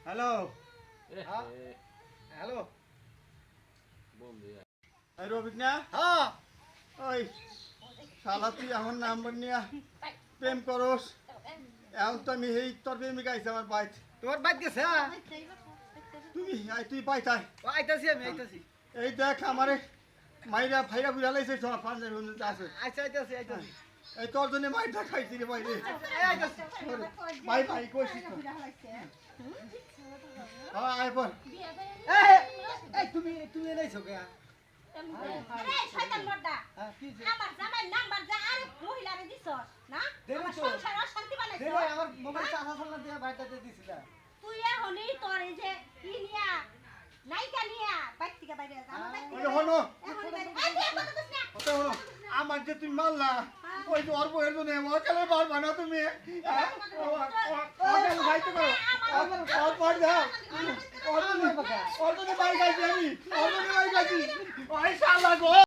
hello hello রবিক না হ্যাঁ ওই শালা তুই আমার নাম্বার নিয়ে প্রেম করস এখন তো আমি এই তোর প্রেমিক আইছে আমার বাইক তোমার বাইক গেছে তুমি তুই পাইতাই আইতাছি আমি আইতাছি এই দেখ আমারে মাইরা ফাইরা বুঝা লাইছে সব পাঞ্জাবি বন্ধু আছে আচ্ছা আইতাছি আইতাছি এই তোর জন্য মাইটা খাইছি রে বাইরে আইতাছি ভাই ভাই কইছি তো হ্যাঁ আয় পর এই তুমি তুমি এলাইছো কে এই শয়তান মর্দা আমার জামাই নাম্বার যা আরে মহিলারে দিছস না আমার সংসার অশান্তি বানাইছস দেরে আমার মোবাইল চাচা সামনে দিয়ে বাইটাতে দিছিলা তুই এখনই তোর এই যে কি নিয়া নাইকা নিয়া বাইক থেকে বাইরে যা আমার বাইক থেকে হলো এখনই বাইরে এই যে কথা দিস না হলো আমার যে তুমি মারলা ওই যে অল্প এর জন্য ওকালে পারবা না তুমি ওকালে খাইতে পারো আমার কল পড় দাও ওর জন্য বাইক আইছি আমি ওর জন্য বাইক আইছি ওই শালা গো